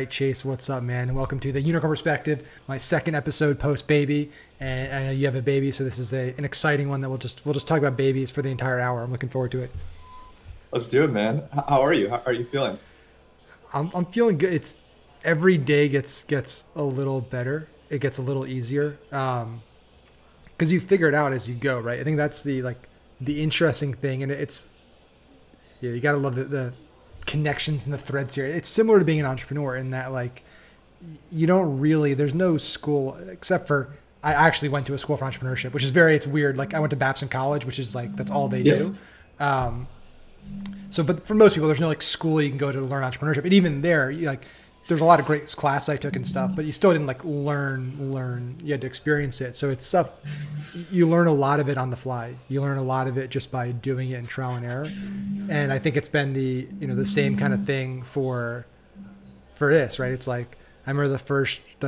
right, Chase, what's up, man? And welcome to the Unicorn Perspective, my second episode post baby. And I know you have a baby, so this is an exciting one that we'll just talk about babies for the entire hour. I'm looking forward to it. Let's do it, man. How are you? How are you feeling? I'm feeling good. It's every day gets a little better. It gets a little easier because you figure it out as you go, right? I think that's the interesting thing, and it's yeah, you gotta love the connections and the threads here. It's similar to being an entrepreneur in that you don't really, there's no school except for I actually went to a school for entrepreneurship, which is it's weird. Like I went to Babson College, which is that's all they do. But for most people, there's no school you can go to learn entrepreneurship. And even there, there's a lot of great classes I took and stuff, but you still didn't learn. You had to experience it. So it's stuff, you learn a lot of it on the fly. You learn a lot of it just by doing it in trial and error. And I think it's been the same kind of thing for this, right? It's like, I remember the first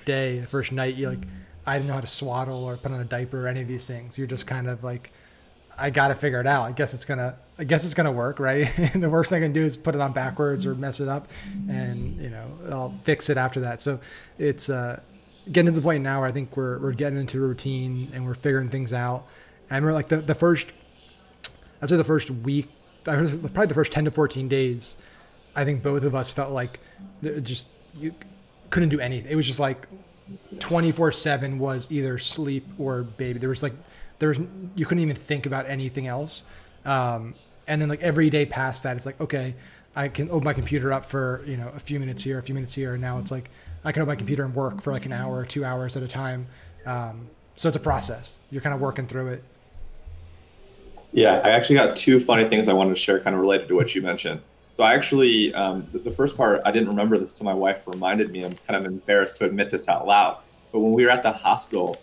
day, the first night, I didn't know how to swaddle or put on a diaper or any of these things. You're just kind of I got to figure it out. I guess it's gonna work, right? And the worst thing I can do is put it on backwards or mess it up, and I'll fix it after that. So it's getting to the point now where I think we're getting into a routine and we're figuring things out. And I remember the first, I'd say the first week, probably the first 10 to 14 days, I think both of us felt like just you couldn't do anything. It was just 24/7 was either sleep or baby. There was you couldn't even think about anything else. And then every day past that, it's okay, I can open my computer up for, a few minutes here, a few minutes here. And now it's I can open my computer and work for an hour or 2 hours at a time. So it's a process. You're kind of working through it. Yeah, I actually got two funny things I wanted to share kind of related to what you mentioned. So I actually, the first part, I didn't remember this until my wife reminded me. I'm kind of embarrassed to admit this out loud. But when we were at the hospital,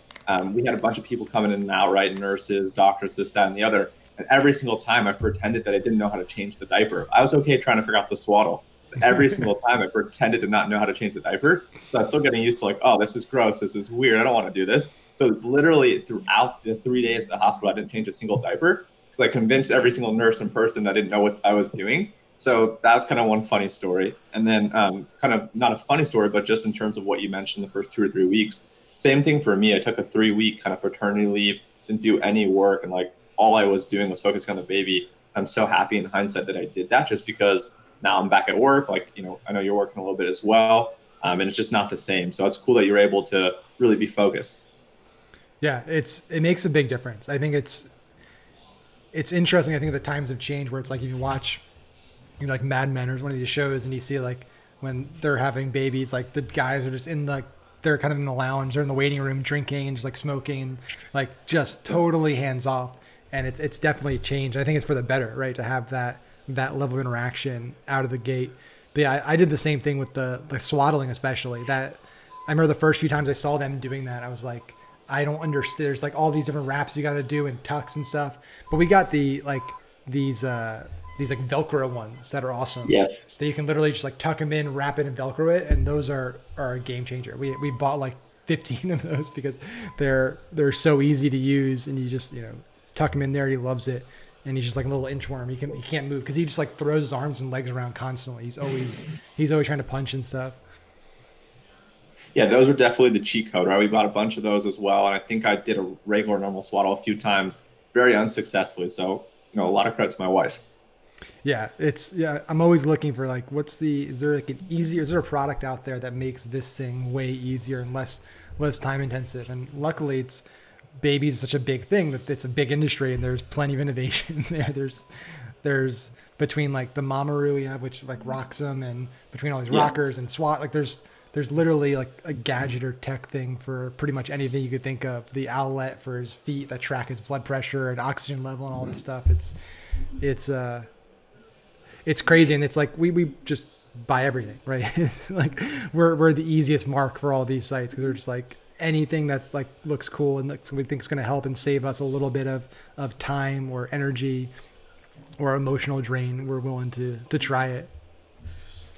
we had a bunch of people coming in and out, right? Nurses, doctors, this, that, and the other. And every single time I pretended that I didn't know how to change the diaper. I was okay trying to figure out the swaddle. But every single time I pretended to not know how to change the diaper. So I was still getting used to oh, this is gross. This is weird. I don't want to do this. So literally throughout the 3 days at the hospital, I didn't change a single diaper because I convinced every single nurse in person that I didn't know what I was doing. So that's kind of one funny story. And then kind of not a funny story, but just in terms of what you mentioned the first 2 or 3 weeks, same thing for me. I took a 3-week kind of paternity leave, didn't do any work. And all I was doing was focusing on the baby. I'm so happy in hindsight that I did that just because now I'm back at work. I know you're working a little bit as well. And it's just not the same. So it's cool that you're able to really be focused. Yeah, it makes a big difference. I think it's interesting. I think the times have changed where it's if you watch, Mad Men or one of these shows and you see when they're having babies, the guys are just they're kind of in the lounge, they're in the waiting room drinking and just smoking and just totally hands off. And it's definitely changed. I think it's for the better, right? To have that level of interaction out of the gate. But yeah, I did the same thing with the swaddling, especially. That I remember the first few times I saw them doing that, I was I don't understand. There's all these different wraps you got to do and tucks and stuff. But we got these Velcro ones that are awesome. Yes. That you can literally just tuck them in, wrap it, and Velcro it, and those are a game changer. We bought 15 of those because they're so easy to use, and you just tuck him in there. He loves it, and he's just a little inchworm. He can't move because he just throws his arms and legs around constantly. He's always trying to punch and stuff. Yeah, those are definitely the cheat code, right? We bought a bunch of those as well, and I think I did a regular normal swaddle a few times, very unsuccessfully. So a lot of credit to my wife. Yeah, I'm always looking for is there is there a product out there that makes this thing way easier and less time intensive? And luckily babies is such a big thing that it's a big industry and there's plenty of innovation there. There's between the Mamaru we have, which rocks them, and between all these rockers and SWAT, there's literally a gadget or tech thing for pretty much anything you could think of. The owlet for his feet that track his blood pressure and oxygen level and all this stuff. It's crazy, and it's we just buy everything, right? we're the easiest mark for all these sites because they're just anything that's looks cool and we think is going to help and save us a little bit of time or energy or emotional drain. We're willing to try it.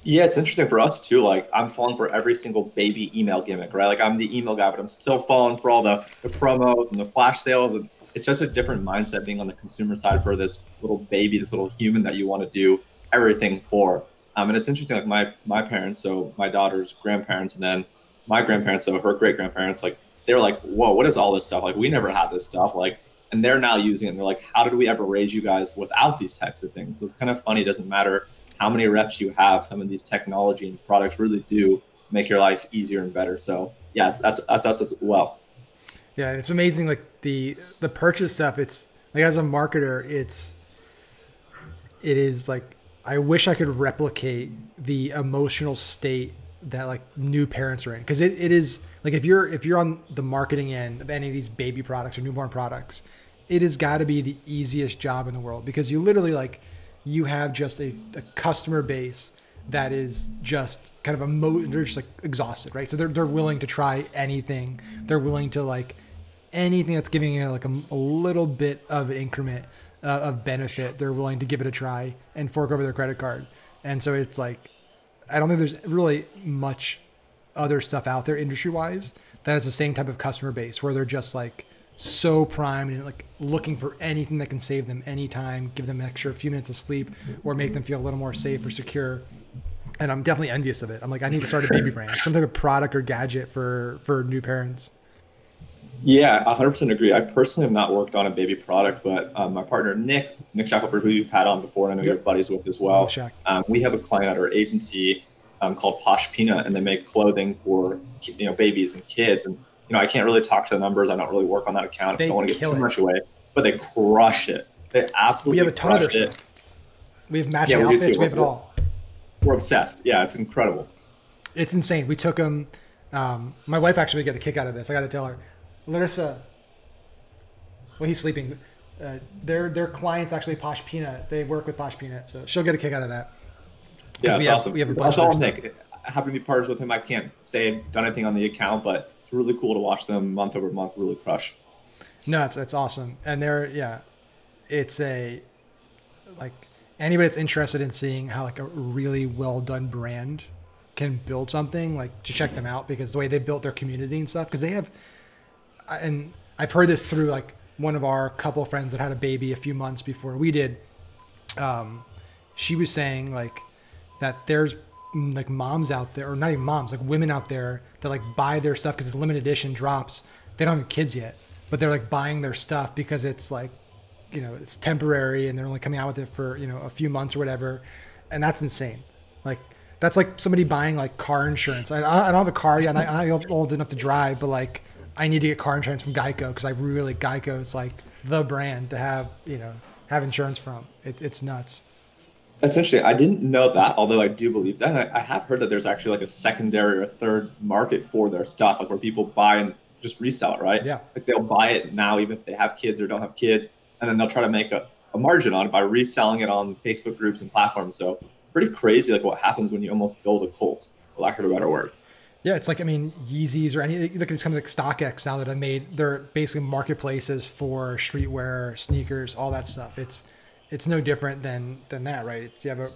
Yeah, it's interesting for us too. I'm falling for every single baby email gimmick, right? I'm the email guy, but I'm still falling for all the promos and the flash sales. And it's just a different mindset being on the consumer side for this little baby, this little human that you want to do everything for. And it's interesting, like my parents, so my daughter's grandparents, and then my grandparents, so her great grandparents, like they're like, whoa, what is all this stuff? Like we never had this stuff. Like, and they're now using it. And they're like, how did we ever raise you guys without these types of things? So it's kind of funny. It doesn't matter how many reps you have. Some of these technology and products really do make your life easier and better. So yeah, that's us as well. Yeah, it's amazing. Like the purchase stuff. It's like as a marketer, it is like I wish I could replicate the emotional state that like new parents are in, because it is like if you're on the marketing end of any of these baby products or newborn products, it has got to be the easiest job in the world, because you literally like you have just a customer base that is just kind of they're just like exhausted, right? So they're willing to try anything. They're willing to like anything that's giving you like a little bit of increment of benefit. They're willing to give it a try and fork over their credit card. And so it's like, I don't think there's really much other stuff out there industry wise that has the same type of customer base where they're just like so primed and like looking for anything that can save them anytime, give them an extra few minutes of sleep, or make them feel a little more safe or secure. And I'm definitely envious of it. I'm like, I need to start a baby brand, some type of product or gadget for new parents. Yeah, 100% agree. I personally have not worked on a baby product, but my partner Nick Shackelford, who you've had on before, and I know you're buddies with as well. We have a client at our agency called Posh Peanut, and they make clothing for babies and kids. And I can't really talk to the numbers. I don't really work on that account. I don't want to give too much away, but they crush it. They absolutely. We have a ton of their stuff. We have matching outfits. We have it all. We're obsessed. Yeah, it's incredible. It's insane. We took them. My wife actually would get a kick out of this. I got to tell her. Larissa, well, he's sleeping. Their clients actually Posh Peanut. They work with Posh Peanut, so she'll get a kick out of that. Yeah, it's awesome. We have a bunch of Nick. I happen to be partners with him. I can't say I've done anything on the account, but it's really cool to watch them month over month really crush. No, it's awesome, and it's like anybody that's interested in seeing how like a really well done brand can build something, like to check them out, because the way they built their community and stuff, because they have. And I've heard this through like one of our couple friends that had a baby a few months before we did. She was saying like that there's like moms out there, or not even moms, like women out there that like buy their stuff because it's limited edition drops. They don't have kids yet, but they're like buying their stuff because it's like, it's temporary and they're only coming out with it for, a few months or whatever. And that's insane. Like that's like somebody buying like car insurance. I don't have a car yet. And I'm not old enough to drive, but like, I need to get car insurance from Geico because Geico is like the brand to have insurance from. It's nuts. That's interesting. I didn't know that, although I do believe that. I have heard that there's actually like a secondary or third market for their stuff, like where people buy and just resell it, right? Yeah. Like they'll buy it now, even if they have kids or don't have kids, and then they'll try to make a margin on it by reselling it on Facebook groups and platforms. So pretty crazy, like what happens when you almost build a cult, for lack of a better word. Yeah, it's like, Yeezys or any, look at these companies like StockX now that have made, they're basically marketplaces for streetwear, sneakers, all that stuff. It's no different than that, right? You have a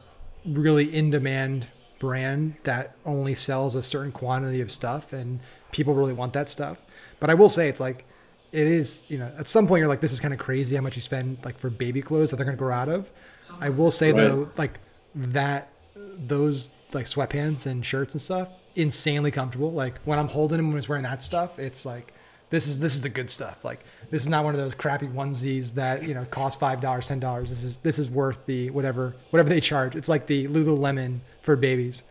really in-demand brand that only sells a certain quantity of stuff, and people really want that stuff. But I will say it's like, it is, at some point you're like, this is kind of crazy how much you spend like for baby clothes that they're going to grow out of. I will say though, like those like sweatpants and shirts and stuff, insanely comfortable. Like when I'm holding him when he's wearing that stuff, it's like this is the good stuff. Like this is not one of those crappy onesies that cost $5, $10. This is worth the whatever they charge. It's like the Lululemon for babies.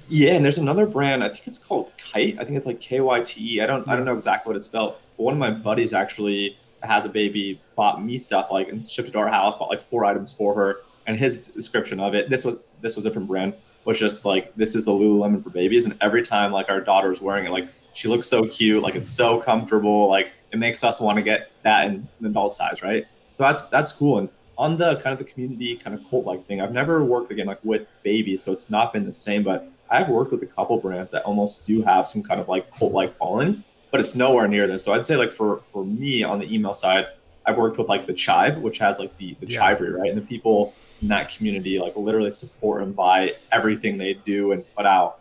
Yeah, and there's another brand. I think it's called Kite. I think it's like KYTE. I don't know exactly what it's spelled. But one of my buddies actually has a baby, bought me stuff like and shipped it to our house, bought like 4 items for her, and his description of it. This was a different brand. Was just like, this is the Lululemon for babies. And every time like our daughter's wearing it, like she looks so cute, like it's so comfortable, like it makes us want to get that in an adult size, right? So that's cool. And on the kind of the community kind of cult-like thing, I've never worked again like with babies, so it's not been the same, but I've worked with a couple brands that almost do have some kind of like cult-like following, but it's nowhere near this. So I'd say like for me on the email side, I've worked with like the Chive, which has like the Chivery, right? And the people in that community like literally support and buy everything they do and put out.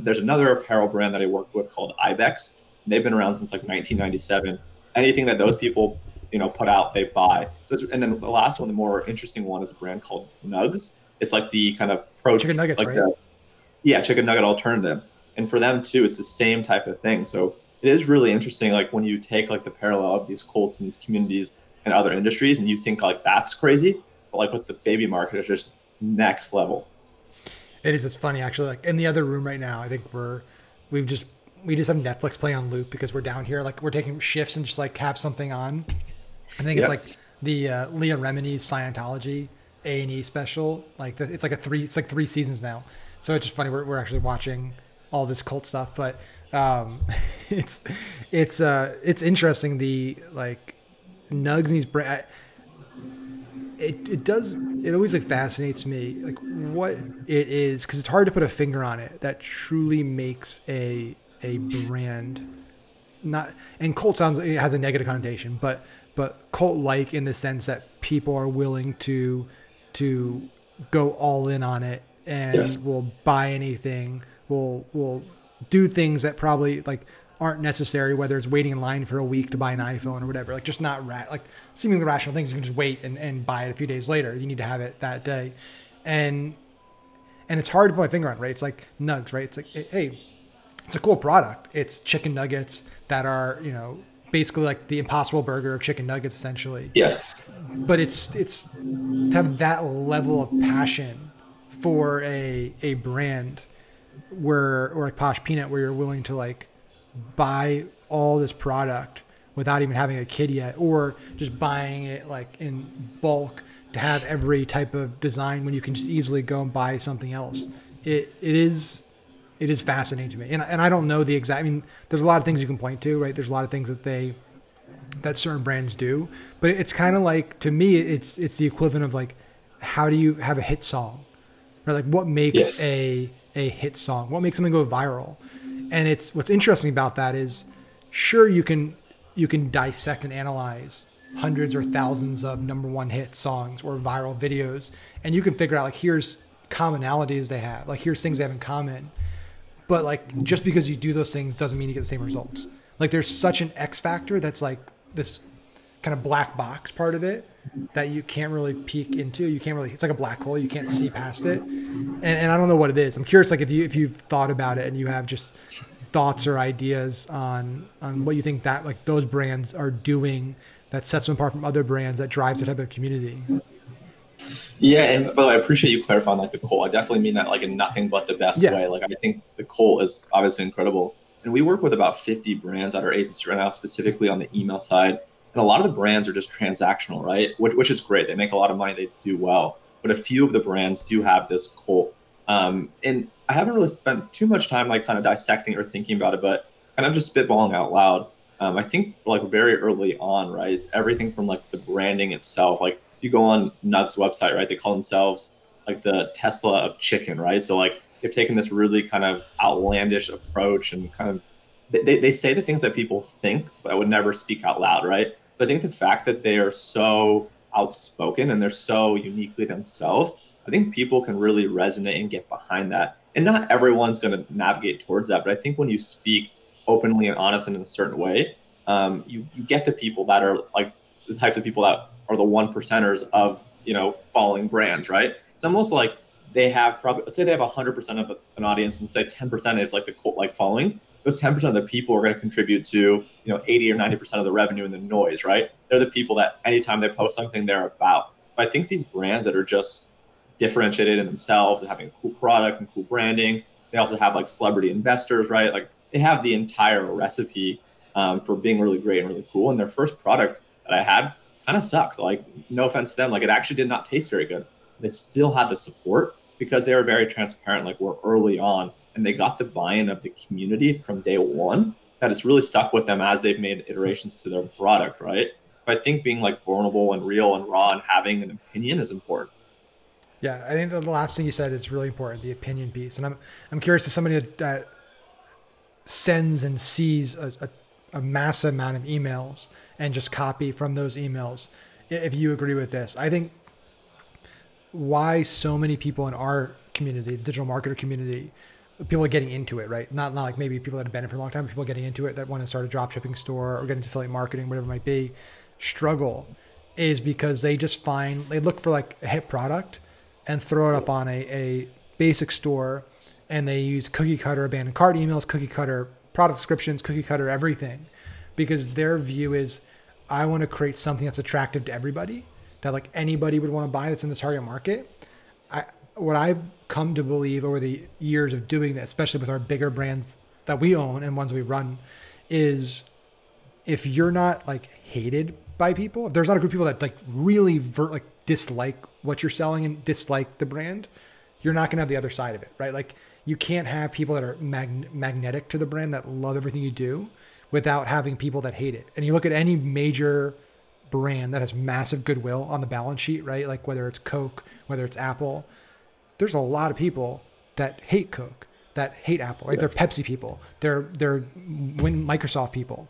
There's another apparel brand that I worked with called Ibex. They've been around since like 1997. Anything that those people put out, they buy. So and then the last one, the more interesting one, is a brand called Nugs. It's like the kind of chicken nuggets, like right? the yeah, chicken nugget alternative. And for them too, it's the same type of thing. So it is really interesting, like when you take like the parallel of these cults and these communities and other industries, and you think like that's crazy, but like with the baby market, it's just next level. It is. It's funny actually. Like in the other room right now, I think we've just we just have Netflix playing on loop because we're down here. Like we're taking shifts and just like have something on. I think it's Yep. like the Leah Remini's Scientology A&E special. Like it's like it's like 3 seasons now. So it's just funny. We're actually watching all this cult stuff, but it's it's interesting. The like Nugs and these it always like fascinates me like what it is because it's hard to put a finger on it that truly makes a brand not and cult sounds it has a negative connotation but cult like in the sense that people are willing to go all in on it Yes. and will buy anything will do things that probably like aren't necessary, whether it's waiting in line for a week to buy an iPhone or whatever, like just not like seemingly rational things. You can just wait and buy it a few days later. You need to have it that day. And, and it's hard to put my finger on, right? It's like nugs, right? It's like, hey, it's a cool product. It's chicken nuggets that are, basically like the Impossible Burger of chicken nuggets, essentially. Yes. But it's to have that level of passion for a brand where, or like Posh Peanut, where you're willing to like buy all this product without even having a kid yet, or just buying it like in bulk to have every type of design when you can just easily go and buy something else. It is fascinating to me. And I don't know the exact, I mean, there's a lot of things you can point to, right? There's a lot of things that certain brands do, but it's kind of like, to me, it's the equivalent of like, how do you have a hit song? Or like what makes Yes. a hit song? What makes something go viral? And it's what's interesting about that is, sure you can dissect and analyze hundreds or thousands of number one hit songs or viral videos, and you can figure out like here's commonalities they have, like here's things they have in common. But like just because you do those things doesn't mean you get the same results. Like there's such an X factor that's like this kind of black box part of it that you can't really peek into. You can't really, it's like a black hole. You can't see past it. And I don't know what it is. I'm curious, like if you've thought about it and you have just thoughts or ideas on what you think that like those brands are doing that sets them apart from other brands that drives the type of community. Yeah, and but I appreciate you clarifying like the cult. I definitely mean that like in nothing but the best Yeah. way. Like I think the cult is obviously incredible, and we work with about 50 brands at our agency right now, specifically on the email side. And a lot of the brands are just transactional, right? Which is great. They make a lot of money. They do well, but a few of the brands do have this cult. And I haven't really spent too much time like kind of dissecting or thinking about it, but kind of just spitballing out loud. I think like very early on, right? It's everything from like the branding itself. Like if you go on Nug's website, right, they call themselves like the Tesla of chicken, right? So like they've taken this really kind of outlandish approach and kind of they say the things that people think, but would never speak out loud, right? So I think the fact that they are so outspoken and they're so uniquely themselves, I think people can really resonate and get behind that. And not everyone's going to navigate towards that, but I think when you speak openly and honest and in a certain way, you get the people that are like the types of people that are the one percenters of following brands, right? It's almost like they have probably, let's say they have 100% of an audience, and say 10% is like the cult like following. Those 10% of the people are going to contribute to 80 or 90% of the revenue and the noise, right? They're the people that anytime they post something, they're about. So I think these brands that are just differentiated in themselves and having a cool product and cool branding, they also have like celebrity investors, right? Like they have the entire recipe for being really great and really cool. And their first product that I had kind of sucked. Like, no offense to them, like it actually did not taste very good. They still had the support because they were very transparent, like we're early on, and they got the buy-in of the community from day one that has really stuck with them as they've made iterations to their product, right? So I think being like vulnerable and real and raw and having an opinion is important. Yeah, I think the last thing you said is really important, the opinion piece. And I'm curious to somebody that sends and sees a massive amount of emails and just copy from those emails, if you agree with this. I think why so many people in our community, the digital marketer community, people are getting into it, right? Not like maybe people that have been in it for a long time, people getting into it that want to start a drop shipping store or get into affiliate marketing, whatever it might be, struggle is because they just they look for like a hit product and throw it up on a basic store and they use cookie cutter abandoned cart emails, cookie cutter product descriptions, cookie cutter everything, because their view is, I want to create something that's attractive to everybody, that like anybody would want to buy, that's in the target market. What I've come to believe over the years of doing this, especially with our bigger brands that we own and ones we run, is if you're not like hated by people, if there's not a group of people that like really like dislike what you're selling and dislike the brand, you're not going to have the other side of it, right? Like you can't have people that are magnetic to the brand, that love everything you do, without having people that hate it. And you look at any major brand that has massive goodwill on the balance sheet, right? Like whether it's Coke, whether it's Apple, there's a lot of people that hate Coke, that hate Apple, right? They're Pepsi people, they're Microsoft people.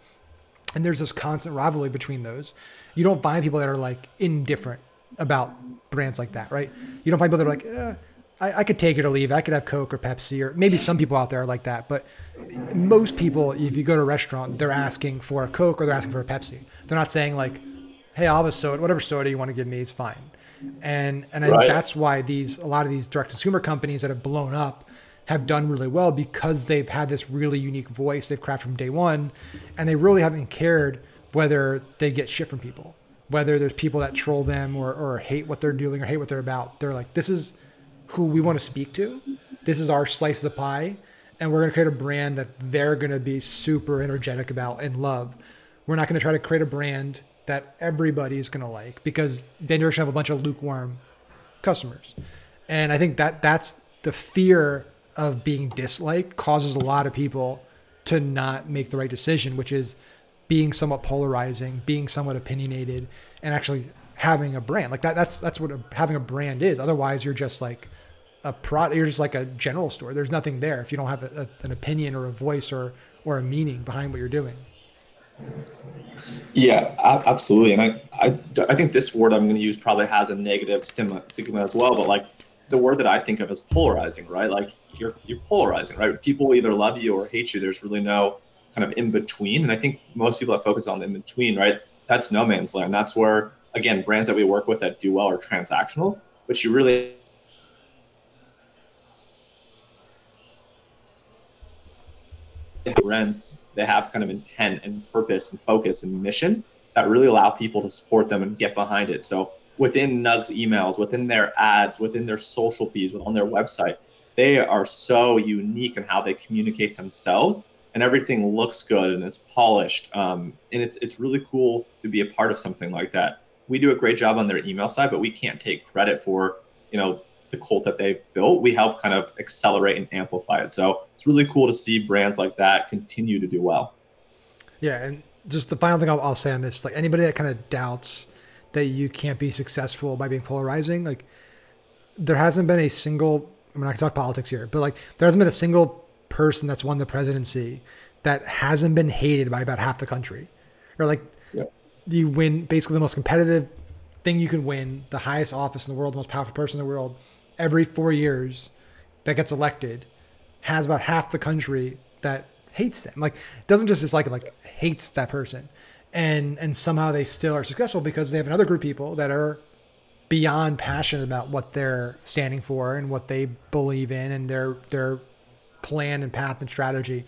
And there's this constant rivalry between those. You don't find people that are like indifferent about brands like that, right? You don't find people that are like, I could take it or leave it. I could have Coke or Pepsi, or maybe some people out there are like that. But most people, if you go to a restaurant, they're asking for a Coke or they're asking for a Pepsi. They're not saying like, hey, I'll have a soda, whatever soda you want to give me is fine. And I think that's why a lot of these direct consumer companies that have blown up have done really well, because they've had this really unique voice they've crafted from day one, and they really haven't cared whether they get shit from people, whether there's people that troll them or hate what they're doing or hate what they're about. They're like, this is who we want to speak to. This is our slice of the pie, and we're going to create a brand that they're going to be super energetic about and love. We're not going to try to create a brand that everybody's going to like, because then you're going to have a bunch of lukewarm customers. And I think that's the fear of being disliked causes a lot of people to not make the right decision, which is being somewhat polarizing, being somewhat opinionated, and actually having a brand like that. That's what having a brand is. Otherwise you're just like a product. You're just like a general store. There's nothing there if you don't have an opinion or a voice or a meaning behind what you're doing. Yeah, absolutely. And I think this word I'm going to use probably has a negative stigma as well. But like the word that I think of is polarizing, right? Like you're polarizing, right? People either love you or hate you. There's really no kind of in between. And I think most people that focus on the in between, right? That's no man's land. That's where, again, brands that we work with that do well are transactional, but you really brands, they have kind of intent and purpose and focus and mission that really allow people to support them and get behind it. So within Nug's emails, within their ads, within their social feeds, on their website, they are so unique in how they communicate themselves, and everything looks good and it's polished. And it's really cool to be a part of something like that. We do a great job on their email side, but we can't take credit for, the cult that they've built. We help kind of accelerate and amplify it. So it's really cool to see brands like that continue to do well. Yeah. And just the final thing I'll say on this, like anybody that kind of doubts that you can't be successful by being polarizing, like there hasn't been a single, I'm not gonna talk politics here, but like there hasn't been a single person that's won the presidency that hasn't been hated by about half the country. Or like you win basically the most competitive thing you can win, the highest office in the world, the most powerful person in the world, every 4 years that gets elected has about half the country that hates them. Like it doesn't just dislike him, like hates that person. And somehow they still are successful because they have another group of people that are beyond passionate about what they're standing for and what they believe in and their plan and path and strategy.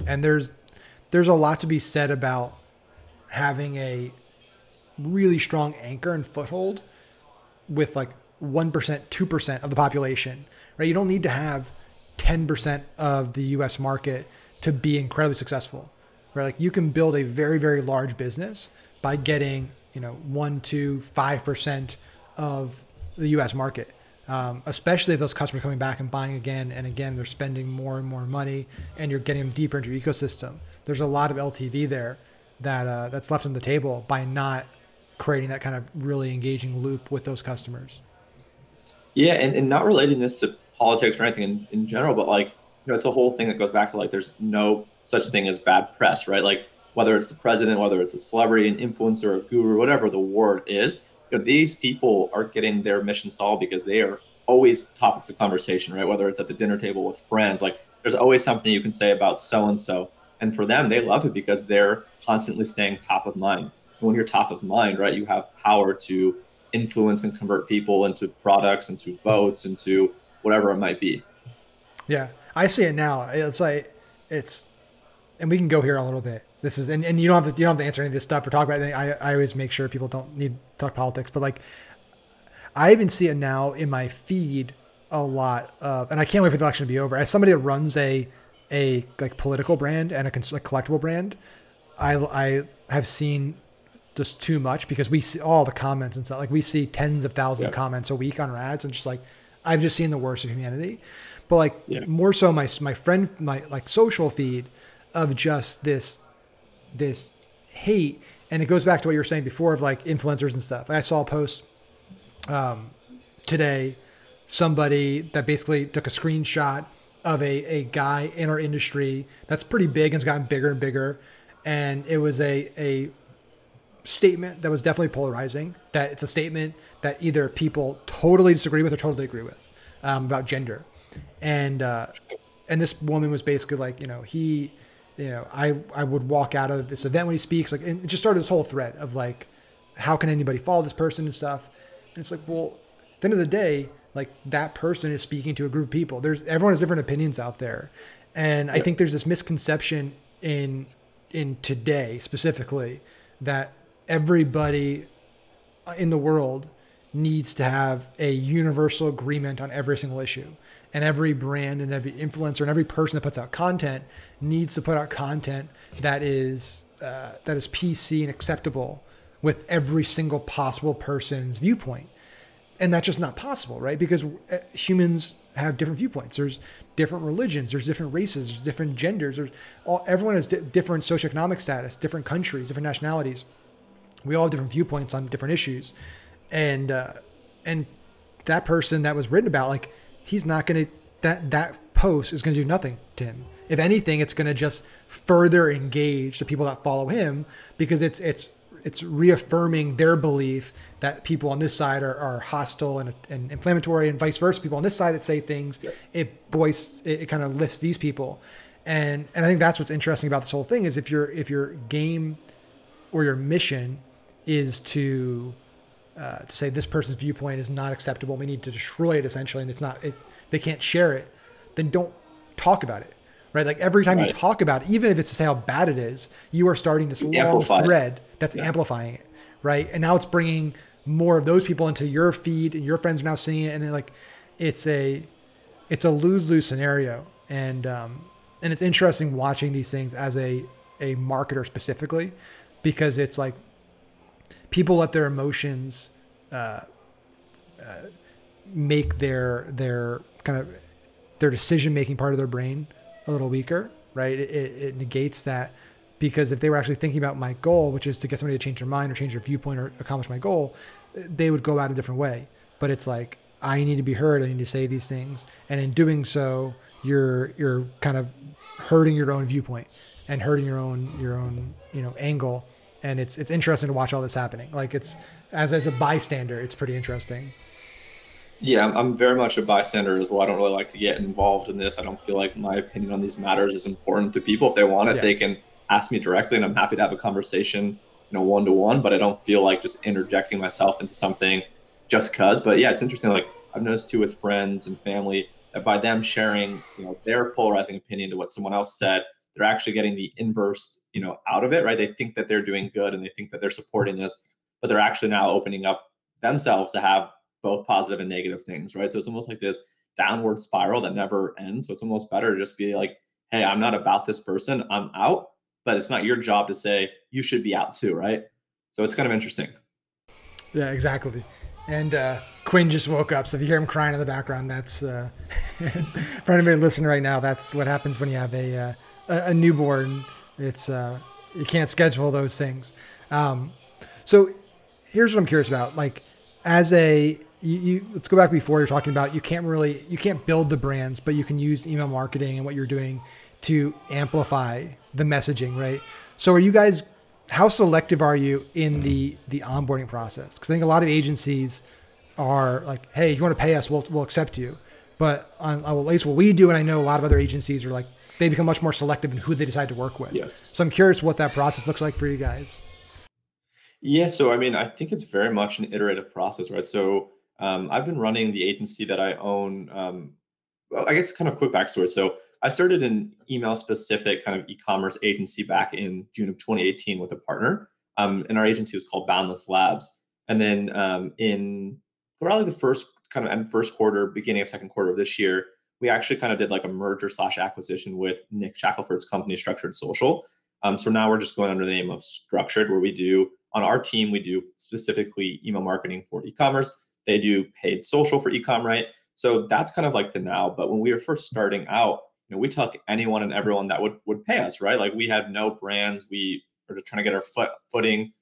And there's a lot to be said about having a really strong anchor and foothold with like 1%, 2% of the population, right? You don't need to have 10% of the US market to be incredibly successful, right? Like you can build a very, very large business by getting, 1 to 5% of the US market. Especially if those customers are coming back and buying again and again, they're spending more and more money and you're getting them deeper into your ecosystem. There's a lot of LTV there that's left on the table by not creating that kind of really engaging loop with those customers. Yeah, and not relating this to politics or anything in general, but like, it's a whole thing that goes back to like, there's no such thing as bad press, right? Like whether it's the president, whether it's a celebrity, an influencer, a guru, whatever the word is, these people are getting their mission solved because they are always topics of conversation, right? Whether it's at the dinner table with friends, like there's always something you can say about so-and-so. And for them, they love it because they're constantly staying top of mind. And when you're top of mind, right, you have power to influence and convert people into products, into votes, into whatever it might be. Yeah, I see it now. It's like it's, and we can go here a little bit. This is, and you don't have to answer any of this stuff or talk about it. I always make sure people don't need to talk politics, but like I even see it now in my feed a lot of, and I can't wait for the election to be over. As somebody that runs a like political brand and a like collectible brand, I have seen just too much because we see all the comments and stuff. Like we see tens of thousands of comments a week on our ads, and just like I've just seen the worst of humanity. But like more so my friend, my like social feed of just this hate. And it goes back to what you were saying before of like influencers and stuff. I saw a post today, somebody that basically took a screenshot of a guy in our industry that's pretty big and has gotten bigger and bigger. And it was a statement that was definitely polarizing, that it's a statement that either people totally disagree with or totally agree with about gender. And this woman was basically like, I would walk out of this event when he speaks, like, and it just started this whole thread of like, how can anybody follow this person and stuff? And it's like, well, at the end of the day, like that person is speaking to a group of people. Everyone has different opinions out there. And I think there's this misconception in today specifically that everybody in the world needs to have a universal agreement on every single issue. And every brand and every influencer and every person that puts out content needs to put out content that is PC and acceptable with every single possible person's viewpoint. And that's just not possible, right? Because humans have different viewpoints. There's different religions, there's different races, there's different genders, everyone has different socioeconomic status, different countries, different nationalities. We all have different viewpoints on different issues. And that person that was written about, like, he's not going to, that post is going to do nothing to him. If anything, it's going to just further engage the people that follow him, because it's reaffirming their belief that people on this side are hostile and inflammatory, and vice versa. People on this side that say things, it kind of lifts these people. And I think that's what's interesting about this whole thing is if your game or your mission is to say this person's viewpoint is not acceptable, we need to destroy it essentially, and they can't share it, then don't talk about it, right? Like every time you talk about it, even if it's to say how bad it is, you are starting this long thread that's amplifying it, right? And now it's bringing more of those people into your feed, and your friends are now seeing it, and then like it's a lose-lose scenario. And it's interesting watching these things as a marketer specifically, because it's like people let their emotions make their kind of their decision-making part of their brain a little weaker, right? It negates that, because if they were actually thinking about my goal, which is to get somebody to change their mind or change their viewpoint or accomplish my goal, they would go about a different way. But it's like, I need to be heard. I need to say these things. And in doing so, you're kind of hurting your own viewpoint and hurting your own angle. And it's interesting to watch all this happening. Like it's as a bystander, it's pretty interesting. Yeah, I'm very much a bystander as well. I don't really like to get involved in this. I don't feel like my opinion on these matters is important to people. If they want it, they can ask me directly, and I'm happy to have a conversation, one-to-one. But I don't feel like just interjecting myself into something just cause. But yeah, it's interesting. Like I've noticed too with friends and family that by them sharing, their polarizing opinion to what someone else said, they're actually getting the inverse, out of it, right? They think that they're doing good and they think that they're supporting this, but they're actually now opening up themselves to have both positive and negative things, right? So it's almost like this downward spiral that never ends. So it's almost better to just be like, hey, I'm not about this person, I'm out, but it's not your job to say you should be out too, right? So it's kind of interesting. Yeah, exactly. And Quinn just woke up, so if you hear him crying in the background, that's for anybody listening right now, that's what happens when you have a newborn. It's you can't schedule those things. So here's what I'm curious about. Like as let's go back before you're talking about you can't build the brands, but you can use email marketing and what you're doing to amplify the messaging, right? So are you guys, how selective are you in the onboarding process? Because I think a lot of agencies are like, hey, if you want to pay us, we'll accept you. But at least what we do, and I know a lot of other agencies are like, they become much more selective in who they decide to work with. Yes. So I'm curious what that process looks like for you guys. Yeah, so I mean, I think it's very much an iterative process, right? So I've been running the agency that I own well, I guess kind of quick backstory. So I started an email specific kind of e-commerce agency back in June of 2018 with a partner. And our agency was called Boundless Labs. And then in probably the first kind of end first quarter, beginning of second quarter of this year, we actually kind of did like a merger slash acquisition with Nick Shackelford's company, Structured Social. So now we're just going under the name of Structured, where we do on our team, we do specifically email marketing for e-commerce. They do paid social for e-com, right? So that's kind of like the now. But when we were first starting out, we took anyone and everyone that would pay us, right? Like we had no brands. We were just trying to get our footing.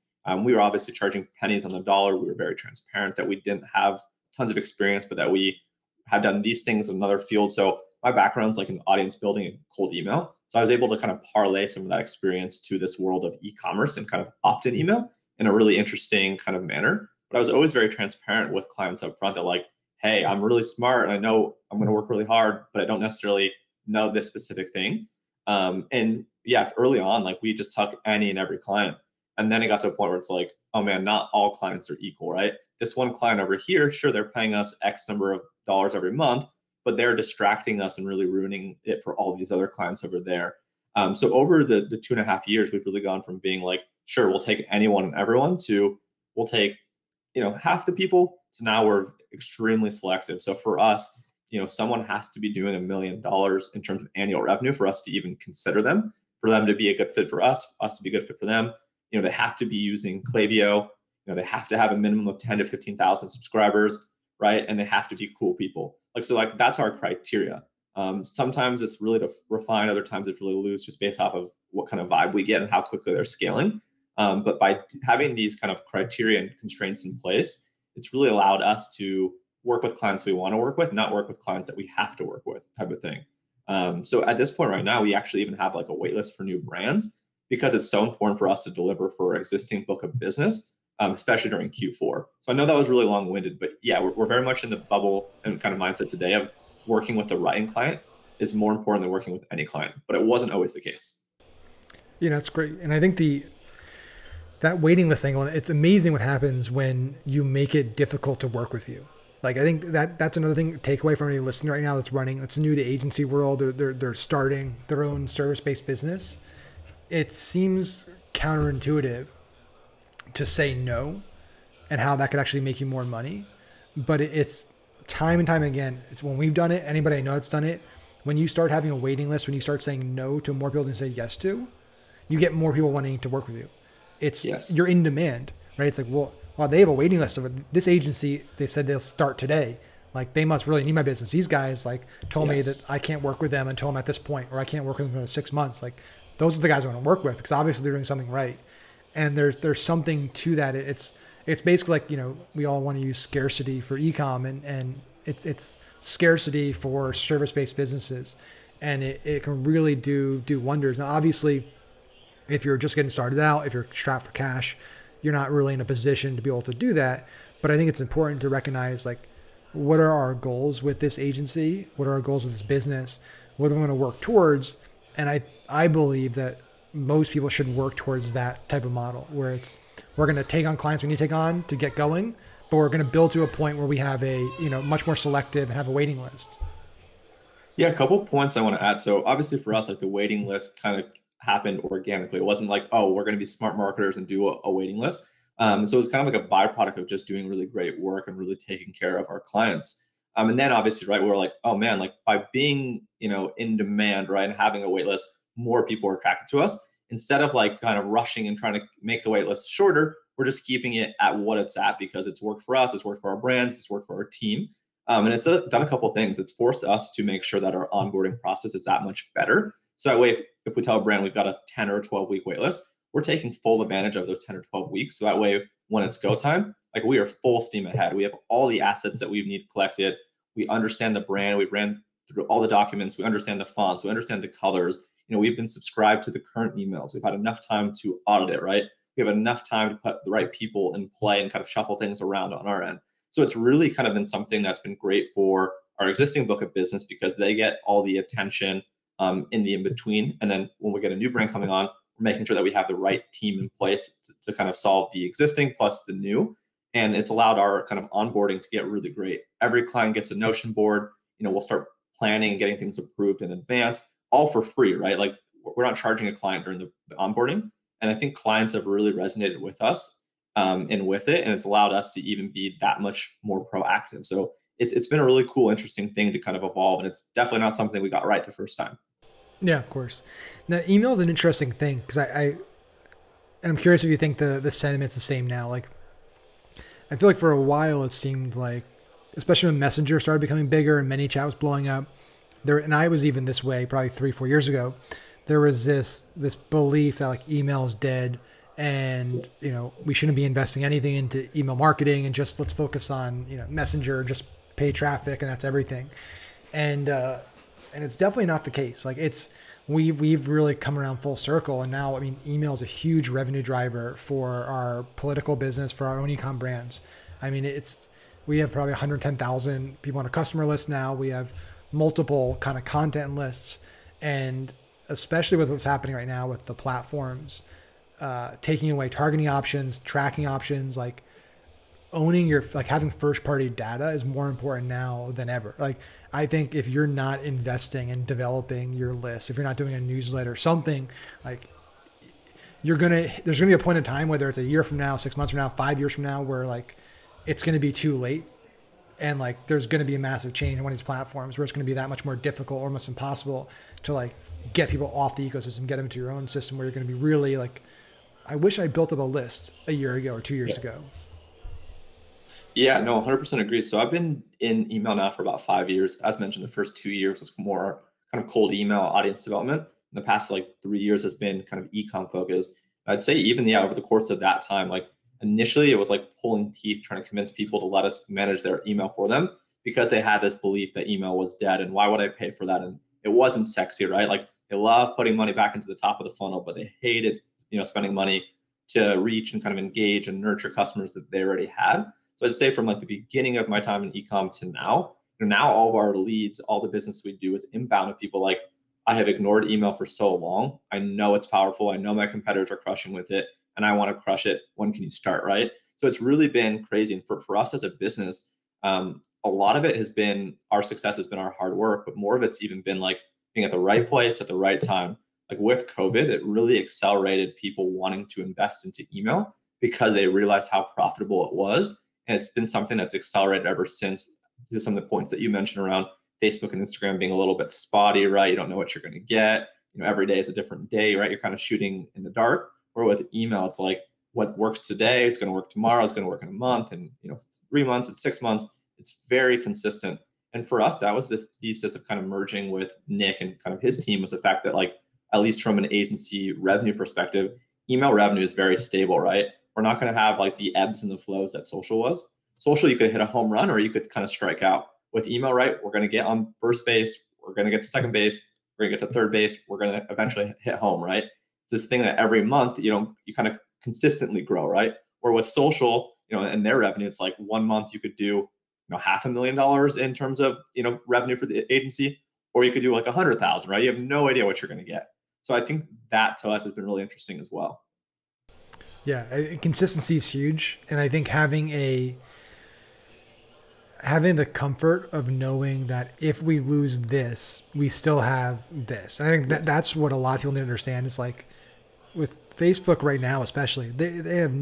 We were obviously charging pennies on the dollar. We were very transparent that we didn't have tons of experience, but that we had done these things in another field. So my background's like in audience building and cold email. So I was able to kind of parlay some of that experience to this world of e-commerce and kind of opt-in email in a really interesting kind of manner. But I was always very transparent with clients up front that like, hey, I'm really smart and I know I'm going to work really hard, but I don't necessarily know this specific thing. And yeah, early on, like we just took any and every client. And then it got to a point where it's like, oh man, not all clients are equal, right? This one client over here, sure, they're paying us X number of dollars every month, but they're distracting us and really ruining it for all these other clients over there. So over the 2.5 years, we've really gone from being like, sure, we'll take anyone and everyone to we'll take, half the people to now we're extremely selective. So for us, someone has to be doing $1 million in terms of annual revenue for us to even consider them, for them to be a good fit for us to be a good fit for them. They have to be using Klaviyo. They have to have a minimum of 10 to 15,000 subscribers, right? And they have to be cool people. So that's our criteria. Sometimes it's really to refine. Other times it's really loose, just based off of what kind of vibe we get and how quickly they're scaling. But by having these kind of criteria and constraints in place, it's really allowed us to work with clients we want to work with, not work with clients that we have to work with, type of thing. So at this point right now, we actually even have like a wait list for new brands because it's so important for us to deliver for our existing book of business, especially during Q4. So I know that was really long-winded, but yeah, we're very much in the bubble and kind of mindset today of working with the right client is more important than working with any client, but it wasn't always the case. That's great. And I think that waiting list angle, it's amazing what happens when you make it difficult to work with you. Like, I think that's another thing, takeaway from any listener right now that's new to the agency world, or they're starting their own service-based business. It seems counterintuitive to say no and how that could actually make you more money. But it's time and time again. It's when we've done it, anybody I know that's done it, when you start having a waiting list, when you start saying no to more people than say yes to, you get more people wanting to work with you. You're in demand, right? It's like, well, they have a waiting list of it. This agency, they said they'll start today. Like, they must really need my business. These guys told me that I can't work with them until I'm at this point, or I can't work with them for 6 months. Like, those are the guys I want to work with because obviously they're doing something right. And there's something to that. It's basically like, we all want to use scarcity for e-com and it's scarcity for service-based businesses. And it can really do wonders. Now, obviously, if you're just getting started out, if you're strapped for cash, you're not really in a position to be able to do that. But I think it's important to recognize, like, what are our goals with this agency? What are our goals with this business? What are we going to work towards? And I believe that most people should work towards that type of model where we're going to take on clients we need to take on to get going, but we're going to build to a point where we have a, much more selective and have a waiting list. Yeah, a couple of points I want to add. So obviously for us, like the waiting list kind of happened organically. It wasn't like, oh, we're going to be smart marketers and do a waiting list. So it was kind of like a byproduct of just doing really great work and really taking care of our clients. And then obviously, right, we were like, oh man, like by being, in demand, right, and having a wait list, more people are attracted to us. Instead of like kind of rushing and trying to make the wait list shorter, we're just keeping it at what it's at because it's worked for us, it's worked for our brands, it's worked for our team. And it's done a couple of things. It's forced us to make sure that our onboarding process is that much better. So that way, if we tell a brand we've got a 10 or 12 week wait list, we're taking full advantage of those 10 or 12 weeks. So that way, when it's go time, like we are full steam ahead. We have all the assets that we need collected. We understand the brand. We've ran through all the documents. We understand the fonts. We understand the colors. We've been subscribed to the current emails. We've had enough time to audit it, right? We have enough time to put the right people in play and kind of shuffle things around on our end. So it's really kind of been something that's been great for our existing book of business because they get all the attention in the in-between. And then when we get a new brand coming on, we're making sure that we have the right team in place to kind of solve the existing plus the new. And it's allowed our kind of onboarding to get really great. Every client gets a Notion board. We'll start planning and getting things approved in advance, all for free, right? Like we're not charging a client during the onboarding. And I think clients have really resonated with us and with it. And it's allowed us to even be that much more proactive. So it's been a really cool, interesting thing to kind of evolve. And it's definitely not something we got right the first time. Yeah, of course. Now, email is an interesting thing because and I'm curious if you think the sentiment's the same now. Like, I feel like for a while it seemed like, especially when Messenger started becoming bigger and ManyChat was blowing up, and I was even this way probably 3-4 years ago. There was this belief that like email is dead, and we shouldn't be investing anything into email marketing, and just let's focus on Messenger, just pay traffic, and that's everything. And it's definitely not the case. Like we've really come around full circle, and now email is a huge revenue driver for our political business, for our own e-com brands. We have probably 110,000 people on a customer list now. We have multiple kind of content lists, and especially with what's happening right now with the platforms taking away targeting options, tracking options, like owning having first party data is more important now than ever. Like I think if you're not investing in developing your list, if you're not doing a newsletter, something like there's gonna be a point in time, whether it's a year from now, 6 months from now, 5 years from now, where like it's gonna be too late. And like there's gonna be a massive change in one of these platforms where it's gonna be that much more difficult, almost impossible to like get people off the ecosystem, get them into your own system, where you're gonna be really like, I wish I built up a list a year ago or 2 years ago. Yeah, no, 100% agree. So I've been in email now for about 5 years. As mentioned, the first 2 years was more kind of cold email audience development. In the past like 3 years has been kind of e-com focused. I'd say even over the course of that time, like initially it was like pulling teeth, trying to convince people to let us manage their email for them, because they had this belief that email was dead and why would I pay for that? And it wasn't sexy, right? Like they love putting money back into the top of the funnel, but they hated, spending money to reach and kind of engage and nurture customers that they already had. So I'd say from like the beginning of my time in e-com to now, now all of our leads, all the business we do is inbound of people like, I have ignored email for so long. I know it's powerful. I know my competitors are crushing with it and I want to crush it. When can you start, right? So it's really been crazy. And for us as a business, a lot of it has been, our success has been our hard work, but more of it's even been like being at the right place at the right time. Like with COVID, it really accelerated people wanting to invest into email because they realized how profitable it was. And it's been something that's accelerated ever since, to some of the points that you mentioned around Facebook and Instagram being a little bit spotty, right? You don't know what you're going to get. Every day is a different day, right? You're kind of shooting in the dark. Or with email, it's like what works today is going to work tomorrow, it's going to work in a month, and it's 3 months, it's 6 months. It's very consistent. And for us, that was the thesis of kind of merging with Nick and kind of his team, was the fact that like, at least from an agency revenue perspective, email revenue is very stable, right? We're not going to have like the ebbs and the flows that social was. Social, you could hit a home run or you could kind of strike out. With email, right? We're going to get on first base. We're going to get to second base. We're going to get to third base. We're going to eventually hit home, right? It's this thing that every month, you kind of consistently grow, right? Or with social, and their revenue, it's like 1 month you could do, $500,000 in terms of, revenue for the agency, or you could do like 100,000, right? You have no idea what you're going to get. So I think that to us has been really interesting as well. Yeah, consistency is huge, and I think having the comfort of knowing that if we lose this, we still have this. And I think that's what a lot of people need to understand. It's like with Facebook right now, especially, they have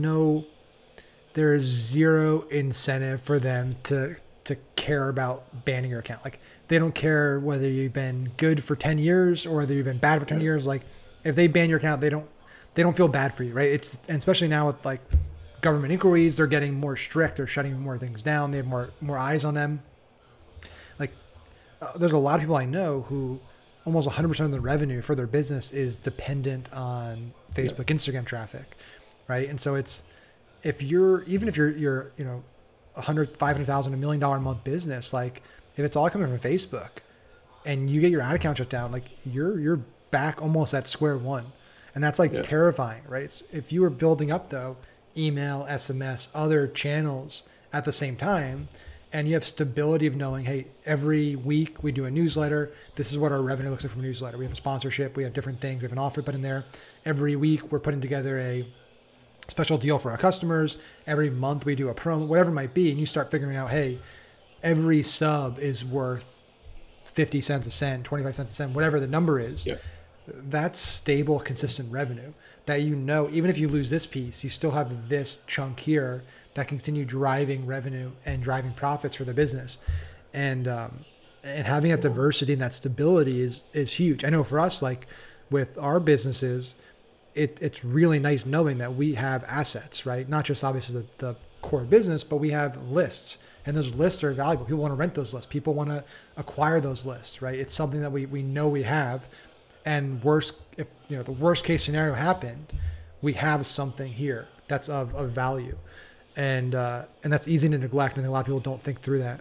there's zero incentive for them to care about banning your account. Like they don't care whether you've been good for 10 years or whether you've been bad for 10 years. Like if they ban your account, they don't feel bad for you, right? And especially now with like government inquiries, they're getting more strict. They're shutting more things down. They have more eyes on them. Like there's a lot of people I know who almost 100% of the revenue for their business is dependent on Facebook, Instagram traffic, right? And so if you're 100, 500,000, $1 million a month business, like if it's all coming from Facebook and you get your ad account shut down, like you're back almost at square one. And that's like terrifying, right? If you were building up though, email, SMS, other channels at the same time, and you have stability of knowing, hey, every week we do a newsletter. This is what our revenue looks like from a newsletter. We have a sponsorship. We have different things. We have an offer put in there. Every week we're putting together a special deal for our customers. Every month we do a promo, whatever it might be. And you start figuring out, hey, every sub is worth 50 cents a cent, 25 cents a cent, whatever the number is, Yeah. that's stable, consistent revenue that, even if you lose this piece, you still have this chunk here that can continue driving revenue and driving profits for the business. And having that diversity and that stability is huge. I know for us, like with our businesses, it's really nice knowing that we have assets, right? Not just obviously the core business, but we have lists, and those lists are valuable. People want to rent those lists. People want to acquire those lists, right? It's something that we know we have. And if the worst case scenario happened, we have something here that's of value, and that's easy to neglect. And a lot of people don't think through that.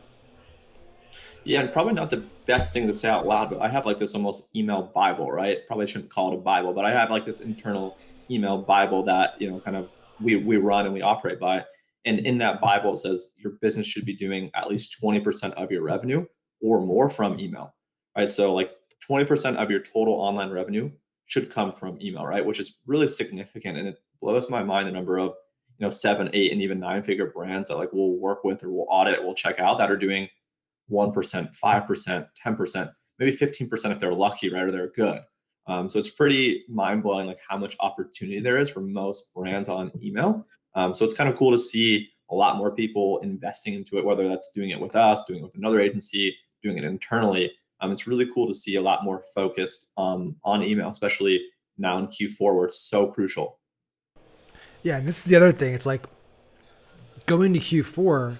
Yeah, and probably not the best thing to say out loud, but I have like this almost email Bible, right? Probably shouldn't call it a Bible, but I have like this internal email Bible that, kind of we run and we operate by. And in that Bible, it says your business should be doing at least 20% of your revenue or more from email, right? So like 20% of your total online revenue should come from email, right? Which is really significant. And it blows my mind the number of, 7, 8, and even 9-figure brands that like we'll work with or we'll audit, we'll check out that are doing 1%, 5%, 10%, maybe 15% if they're lucky, right? Or they're good. So it's pretty mind blowing, like how much opportunity there is for most brands on email. So it's kind of cool to see a lot more people investing into it, whether that's doing it with us, doing it with another agency, doing it internally. It's really cool to see a lot more focused on email, especially now in Q4 where it's so crucial. Yeah, and this is the other thing. It's like going to Q4.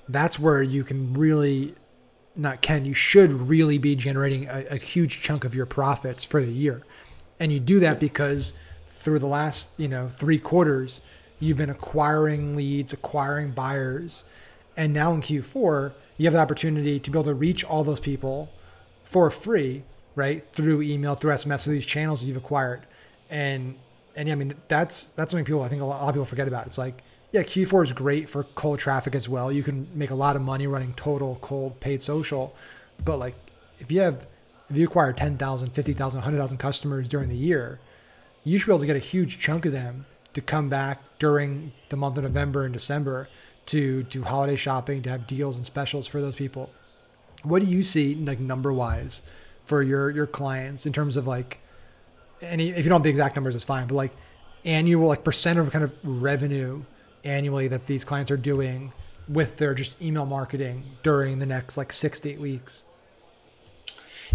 That's where you can really, you should really be generating a huge chunk of your profits for the year. And you do that because through the last, 3 quarters, you've been acquiring leads, acquiring buyers. And now in Q4, you have the opportunity to be able to reach all those people for free, right? Through email, through SMS, through these channels that you've acquired. And yeah, I mean, that's something I think a lot of people forget about. It's like, yeah, Q4 is great for cold traffic as well. You can make a lot of money running total cold paid social. But like if you acquire 10,000, 50,000, 100,000 customers during the year, you should be able to get a huge chunk of them to come back during the month of November and December to do holiday shopping, to have deals and specials for those people. What do you see like number wise for your clients in terms of like if you don't have the exact numbers, it's fine, but like annual, like percent of kind of revenue annually that these clients are doing with their just email marketing during the next like 6 to 8 weeks?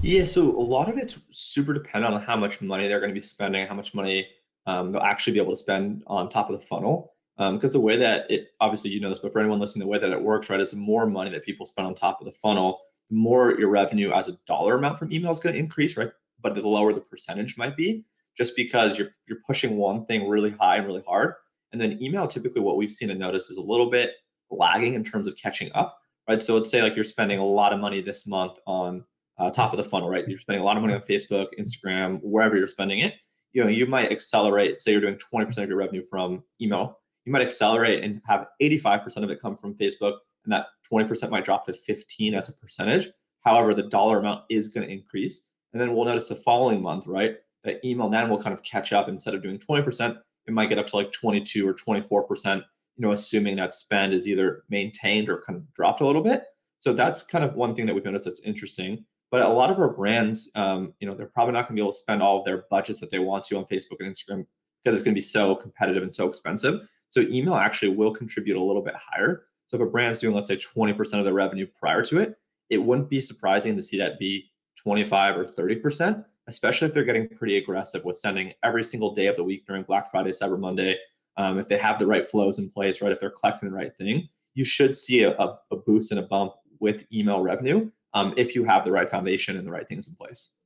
Yeah, so a lot of it's super dependent on how much money they're going to be spending, how much money they'll actually be able to spend on top of the funnel. Because the way that obviously you know this, but for anyone listening, the way that it works, right, is the more money that people spend on top of the funnel, the more your revenue as a dollar amount from email is going to increase, right? But the lower the percentage might be, just because you're pushing one thing really high and really hard. And then email, typically what we've seen and noticed is a little bit lagging in terms of catching up, right? So let's say like you're spending a lot of money this month on top of the funnel, right? You're spending a lot of money on Facebook, Instagram, wherever you're spending it. You might accelerate, say you're doing 20% of your revenue from email. You might accelerate and have 85% of it come from Facebook, and that 20% might drop to 15 as a percentage. However, the dollar amount is going to increase. And then we'll notice the following month, right? That email then will kind of catch up. Instead of doing 20%, it might get up to like 22 or 24%, assuming that spend is either maintained or kind of dropped a little bit. So that's kind of one thing that we've noticed that's interesting. But a lot of our brands, they're probably not going to be able to spend all of their budgets that they want to on Facebook and Instagram because it's going to be so competitive and so expensive. So email actually will contribute a little bit higher. So if a brand's doing, let's say, 20% of their revenue prior to it, it wouldn't be surprising to see that be 25 or 30%, especially if they're getting pretty aggressive with sending every single day of the week during Black Friday, Cyber Monday. If they have the right flows in place, right, if they're collecting the right thing, you should see a boost and a bump with email revenue if you have the right foundation and the right things in place.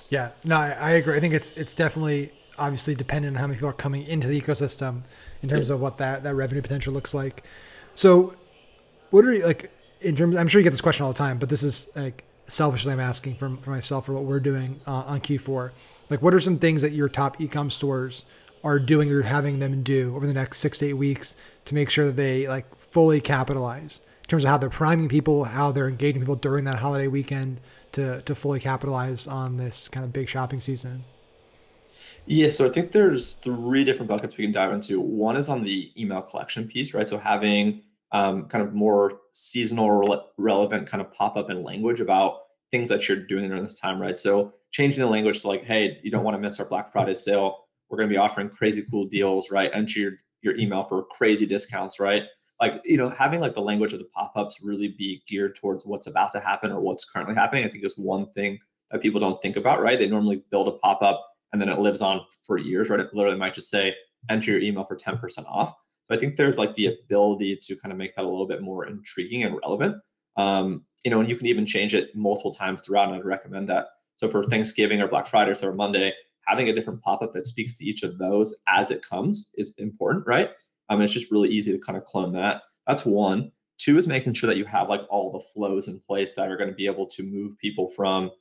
Yeah, no, I agree. I think it's definitely obviously dependent on how many people are coming into the ecosystem in terms of what that revenue potential looks like. So what are you like in terms, I'm sure you get this question all the time, but this is like selfishly I'm asking for myself for what we're doing on Q4. Like what are some things that your top e-com stores are doing or having them do over the next 6 to 8 weeks to make sure that they like fully capitalize in terms of how they're priming people, how they're engaging people during that holiday weekend to fully capitalize on this kind of big shopping season? Yeah, so I think there's 3 different buckets we can dive into. One is on the email collection piece, right? So having kind of more seasonal relevant kind of pop up in language about things that you're doing during this time, right? So changing the language to like, hey, you don't want to miss our Black Friday sale. We're going to be offering crazy cool deals, right? Enter your email for crazy discounts, right? Like, having like the language of the pop-ups really be geared towards what's about to happen or what's currently happening, I think is one thing that people don't think about, right? They normally build a pop-up and then it lives on for years, right? It literally might just say, enter your email for 10% off. So I think there's like the ability to kind of make that a little bit more intriguing and relevant. And you can even change it multiple times throughout, and I'd recommend that. So for Thanksgiving or Black Friday or Cyber Monday, having a different pop-up that speaks to each of those as it comes is important, right? It's just really easy to kind of clone that. That's one. Two is making sure that you have like all the flows in place that are going to be able to move people from,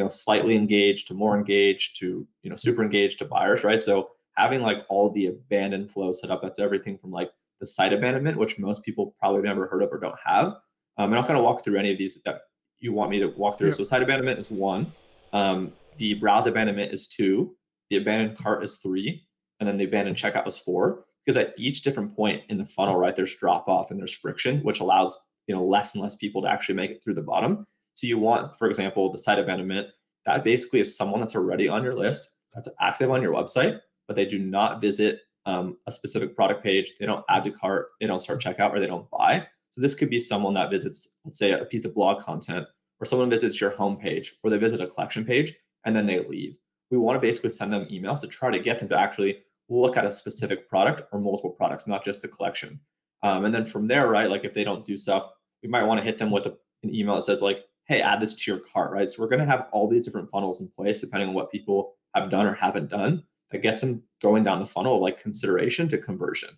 slightly engaged to more engaged to, super engaged to buyers, right? So having like all the abandoned flow set up, that's everything from like the site abandonment, which most people probably never heard of or don't have. And I'll kind of walk through any of these that you want me to walk through. Yep. So site abandonment is one. The browse abandonment is two. The abandoned cart is three. And then the abandoned checkout is four. Because at each different point in the funnel, right, there's drop off and there's friction, which allows, less and less people to actually make it through the bottom. So you want, for example, the site abandonment, that basically is someone that's already on your list, that's active on your website, but they do not visit a specific product page. They don't add to cart, they don't start checkout, or they don't buy. So this could be someone that visits, let's say, a piece of blog content, or someone visits your homepage, or they visit a collection page, and then they leave. We want to basically send them emails to try to get them to actually look at a specific product or multiple products, not just the collection. And then from there, right, like if they don't do stuff, we might want to hit them with an email that says like, hey, add this to your cart, right? So we're going to have all these different funnels in place depending on what people have done or haven't done that gets them going down the funnel of like consideration to conversion,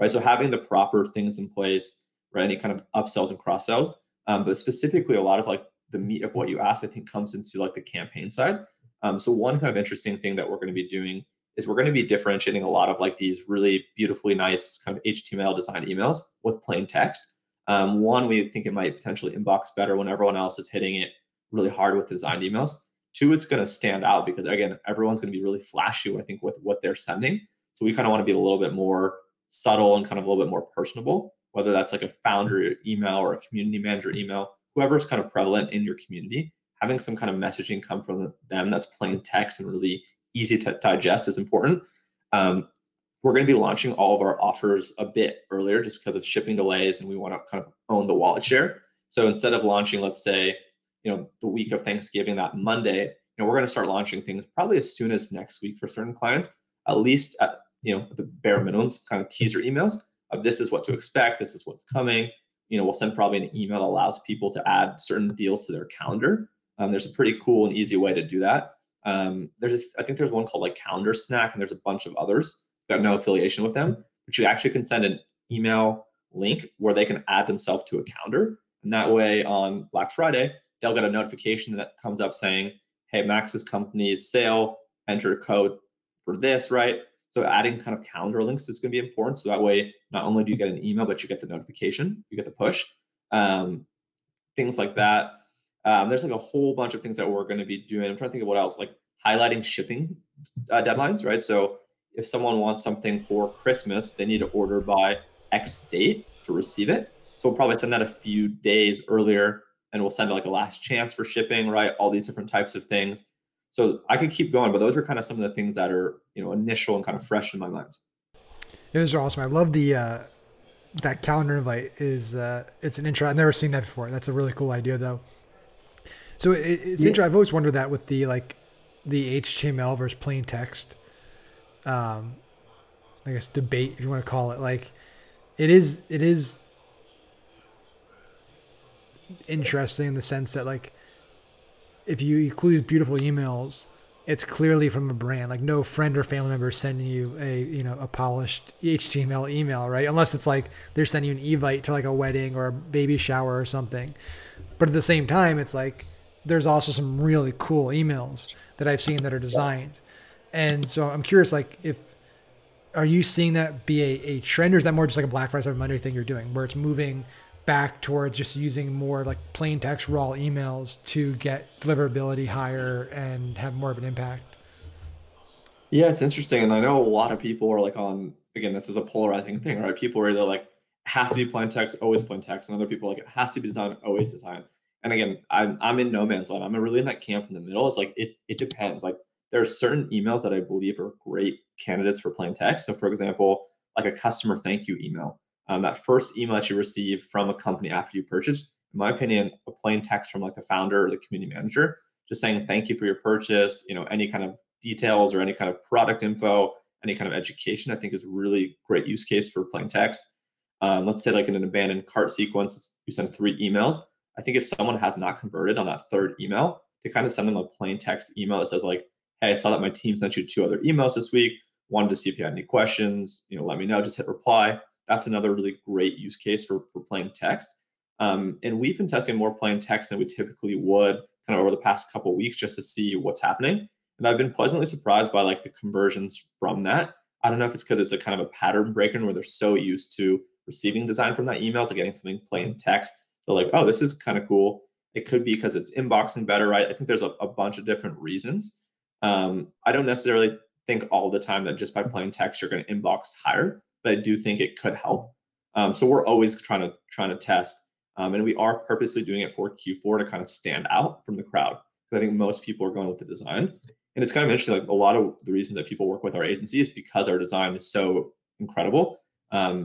right? So having the proper things in place, right? Any kind of upsells and cross sells, but specifically a lot of like the meat of what you asked, I think comes into like the campaign side. So one kind of interesting thing that we're going to be doing is we're going to be differentiating a lot of like these really beautifully nice kind of HTML designed emails with plain text. One, we think it might potentially inbox better when everyone else is hitting it really hard with designed emails. Two, it's going to stand out because again, everyone's going to be really flashy, I think, with what they're sending. So we kind of want to be a little bit more subtle and kind of a little bit more personable, whether that's like a founder email or a community manager email, whoever's kind of prevalent in your community, having some kind of messaging come from them that's plain text and really easy to digest is important. We're going to be launching all of our offers a bit earlier just because of shipping delays and we want to kind of own the wallet share. So instead of launching, let's say, the week of Thanksgiving, that Monday, we're going to start launching things probably as soon as next week for certain clients, at least at, the bare minimum, kind of teaser emails of this is what to expect, this is what's coming. We'll send probably an email that allows people to add certain deals to their calendar. There's a pretty cool and easy way to do that. I think there's one called like Calendar Snack, and there's a bunch of others. Got no affiliation with them, but you actually can send an email link where they can add themselves to a calendar. And that way on Black Friday, they'll get a notification that comes up saying, hey, Max's company's sale, enter a code for this, right? So adding kind of calendar links is going to be important. So that way, not only do you get an email, but you get the notification, you get the push, things like that. There's like a whole bunch of things that we're going to be doing. I'm trying to think of what else, like highlighting shipping deadlines, right? So if someone wants something for Christmas, they need to order by X date to receive it. So we'll probably send that a few days earlier, and we'll send like a last chance for shipping, right? All these different types of things. So I could keep going, but those are kind of some of the things that are, initial and kind of fresh in my mind. Yeah, those are awesome. I love the that calendar invite is it's an intro. I've never seen that before. That's a really cool idea though. So it's interesting. I've always wondered that with the HTML versus plain text, I guess debate, if you want to call it. Like, it is interesting in the sense that like, if you include beautiful emails, it's clearly from a brand. Like no friend or family member is sending you a polished HTML email, right? Unless it's like they're sending you an invite to like a wedding or a baby shower or something. But at the same time, it's like there's also some really cool emails that I've seen that are designed. And so I'm curious, like, are you seeing that be a trend, or is that more just like a Black Friday Cyber Monday thing you're doing, where it's moving back towards just using more like plain text raw emails to get deliverability higher and have more of an impact? Yeah, it's interesting. And I know a lot of people are like again, this is a polarizing thing, right? People are either like, it has to be plain text, always plain text. And other people are like, it has to be design, always design. And again, I'm in no man's land. I'm really in that camp in the middle. It's like it depends. Like there are certain emails that I believe are great candidates for plain text. So for example, like a customer thank you email. That first email that you receive from a company after you purchase, in my opinion, a plain text from like the founder or the community manager, just saying thank you for your purchase, any kind of details or any kind of product info, any kind of education, I think is really great use case for plain text. Let's say like in an abandoned cart sequence, you send 3 emails. I think if someone has not converted on that third email, to kind of send them a plain text email that says like, hey, I saw that my team sent you 2 other emails this week. Wanted to see if you had any questions. Let me know. Just hit reply. That's another really great use case for plain text. And we've been testing more plain text than we typically would kind of over the past couple of weeks just to see what's happening. And I've been pleasantly surprised by like the conversions from that. I don't know if it's because it's a kind of a pattern breaker where they're so used to receiving design from that email, so getting something plain text. They're like, oh, this is kind of cool. It could be because it's inboxing better, right? I think there's a bunch of different reasons. I don't necessarily think all the time that just by plain text you're going to inbox higher, but I do think it could help. So we're always trying to test, and we are purposely doing it for Q4 to kind of stand out from the crowd. Because I think most people are going with the design, and it's kind of interesting. Like a lot of the reason that people work with our agency is because our design is so incredible.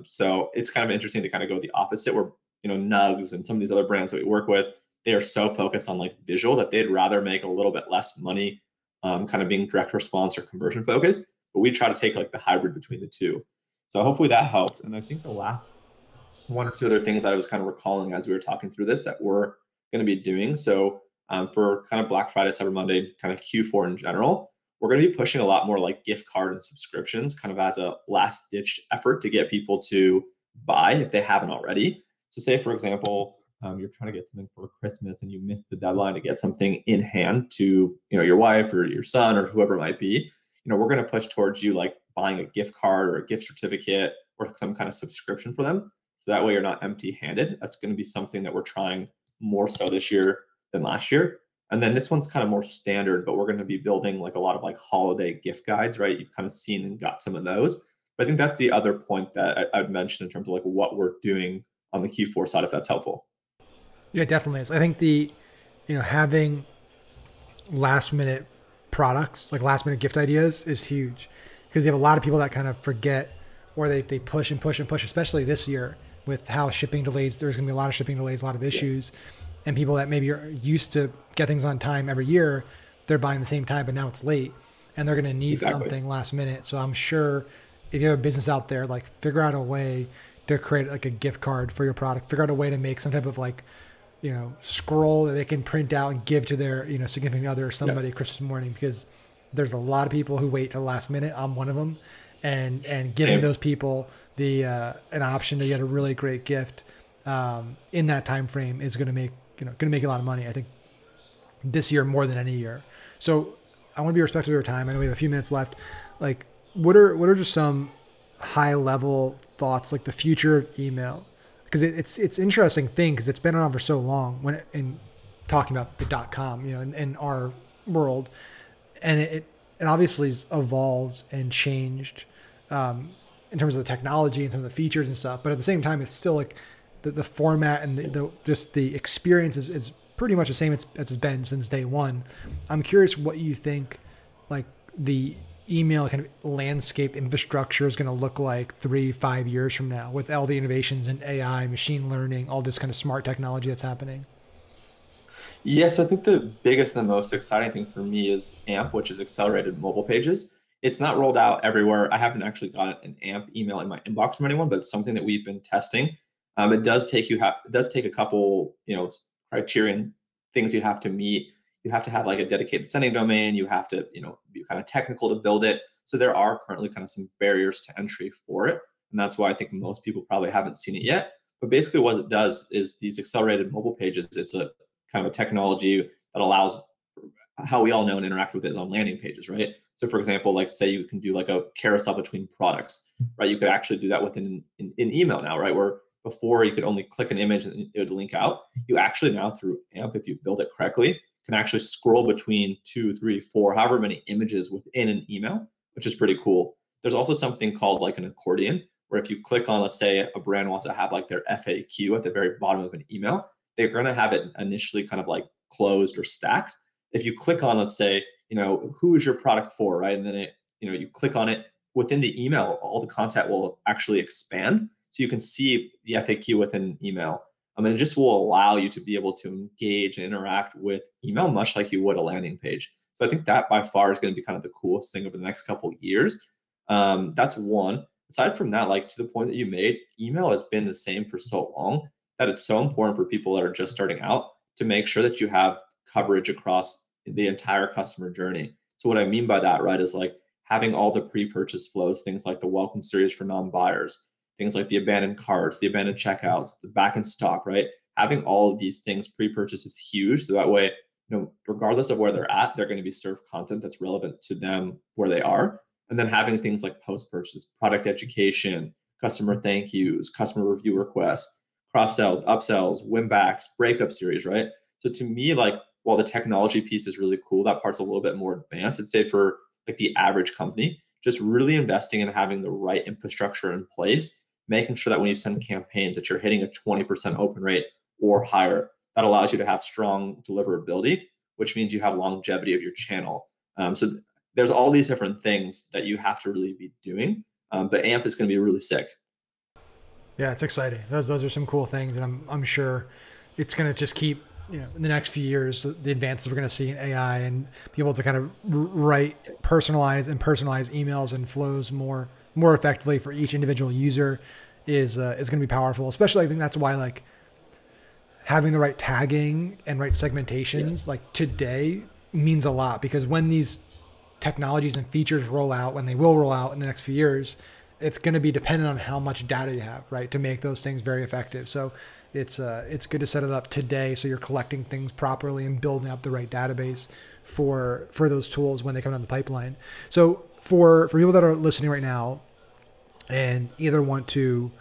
So it's kind of interesting to kind of go the opposite, where Nugs and some of these other brands that we work with, they are so focused on like visual that they'd rather make a little bit less money, kind of being direct response or conversion focused. But we try to take like the hybrid between the two. So hopefully that helps. And I think the last 1 or 2 other things that I was kind of recalling as we were talking through this that we're going to be doing. So for kind of Black Friday, Cyber Monday, kind of Q4 in general, we're going to be pushing a lot more like gift card and subscriptions kind of as a last ditch effort to get people to buy if they haven't already. So say, for example, you're trying to get something for Christmas and you missed the deadline to get something in hand to your wife or your son or whoever it might be. We're going to push towards you like buying a gift card or a gift certificate or some kind of subscription for them. So that way you're not empty handed. That's going to be something that we're trying more so this year than last year. And then this one's kind of more standard, but we're going to be building like a lot of like holiday gift guides, right? You've kind of seen and got some of those. But I think that's the other point that I'd mentioned in terms of like what we're doing on the Q4 side, if that's helpful. Yeah, definitely is. I think having last minute products, like last minute gift ideas is huge because you have a lot of people that kind of forget or they push and push and push, especially this year with how shipping delays, there's going to be a lot of shipping delays, a lot of issues. And people that maybe are used to get things on time every year, they're buying the same time, but now it's late and they're going to need something last minute. So I'm sure if you have a business out there, like figure out a way to create like a gift card for your product, figure out a way to make some type of like, scroll that they can print out and give to their, significant other or somebody Christmas morning, because there's a lot of people who wait till the last minute. I'm one of them. And giving those people the an option to get a really great gift in that time frame is going to make a lot of money. I think this year more than any year. So I want to be respectful of your time. I know we have a few minutes left. Like, what are just some high level thoughts, like the future of email? Because it's interesting thing because it's been around for so long in talking about the .com, in our world, and it obviously has evolved and changed in terms of the technology and some of the features and stuff. But at the same time, it's still like the format and just the experience is pretty much the same as it's been since day one. I'm curious what you think, like the email kind of landscape infrastructure is going to look like 3-5 years from now with all the innovations in AI, machine learning, all this kind of smart technology that's happening. Yeah, so I think the biggest and the most exciting thing for me is AMP, which is accelerated mobile pages. It's not rolled out everywhere. I haven't actually got an AMP email in my inbox from anyone, but it's something that we've been testing. It does take a couple, criterion things you have to meet. You have to have like a dedicated sending domain. You have to, be kind of technical to build it. So there are currently kind of some barriers to entry for it. And that's why I think most people probably haven't seen it yet. But basically what it does is these accelerated mobile pages, it's a kind of a technology that allows how we all know and interact with it is on landing pages, right? So for example, like say you can do like a carousel between products, right? You could actually do that within in email now, right? Where before you could only click an image and it would link out. You actually now through AMP, if you build it correctly, can actually scroll between 2, 3, 4, however many images within an email, which is pretty cool. There's also something called like an accordion, where if you click on, let's say a brand wants to have like their FAQ at the very bottom of an email, they're going to have it initially kind of like closed or stacked. If you click on, let's say, who is your product for, right? And then you click on it within the email, all the content will actually expand. So you can see the FAQ within email. And it just will allow you to be able to engage and interact with email much like you would a landing page. So I think that by far is going to be kind of the coolest thing over the next couple of years. That's one. Aside from that, like to the point that you made, email has been the same for so long that it's so important for people that are just starting out to make sure that you have coverage across the entire customer journey. So what I mean by that, right, is like having all the pre-purchase flows, things like the welcome series for non-buyers, things like the abandoned carts, the abandoned checkouts, the back in stock, right? Having all of these things pre-purchase is huge. So that way, regardless of where they're at, they're going to be served content that's relevant to them where they are. And then having things like post-purchase, product education, customer thank yous, customer review requests, cross-sells, upsells, win-backs, breakup series, right? So to me, like, while the technology piece is really cool, that part's a little bit more advanced. I'd say for like the average company, just really investing in having the right infrastructure in place, making sure that when you send campaigns that you're hitting a 20% open rate or higher. That allows you to have strong deliverability, which means you have longevity of your channel. So there's all these different things that you have to really be doing. But AMP is going to be really sick. Yeah, it's exciting. Those are some cool things, and I'm sure it's going to just keep, in the next few years, the advances we're going to see in AI and be able to kind of write personalize emails and flows more effectively for each individual user is going to be powerful. Especially, I think that's why like having the right tagging and right segmentations like today means a lot, because when these technologies and features roll out, when they will roll out in the next few years, it's going to be dependent on how much data you have, right, to make those things very effective. So it's good to set it up today so you're collecting things properly and building up the right database for those tools when they come down the pipeline. So for people that are listening right now and either want to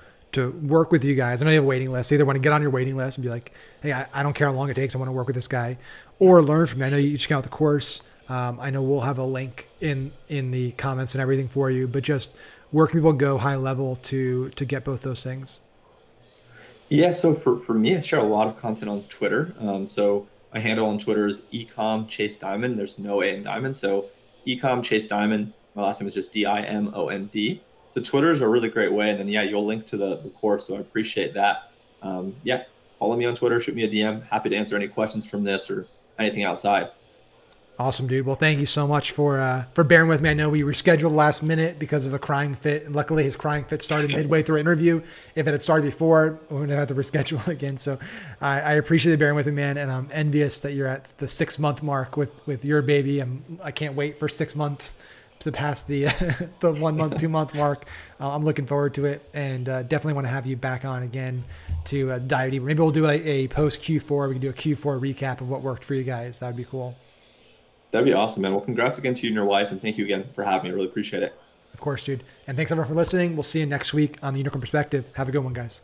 work with you guys, I know you have a waiting list, either want to get on your waiting list and be like, hey, I don't care how long it takes, I want to work with this guy, or learn from you. I know you just came out the course. I know we'll have a link in the comments and everything for you, but just where can people go high level to get both those things? Yeah, so for me, I share a lot of content on Twitter. So my handle on Twitter is ecom chase diamond. There's no A in diamond. So ecom chase diamond. My last name is just Dimond. So Twitter is a really great way. And then, yeah, you'll link to the course. So I appreciate that. Yeah, follow me on Twitter, shoot me a DM. Happy to answer any questions from this or anything outside. Awesome, dude. Well, thank you so much for bearing with me. I know we rescheduled last minute because of a crying fit. And luckily, his crying fit started midway through our interview. If it had started before, we would have had to reschedule again. So I appreciate you bearing with me, man. And I'm envious that you're at the 6-month mark with your baby. I can't wait for 6 months to pass the 1 month, 2 month mark. I'm looking forward to it, and definitely want to have you back on again to dive deeper. Maybe we'll do a post Q4. We can do a Q4 recap of what worked for you guys. That would be cool. That'd be awesome, man. Well, congrats again to you and your wife, and thank you again for having me. I really appreciate it. Of course, dude. And thanks everyone for listening. We'll see you next week on the Unicorn Perspective. Have a good one, guys.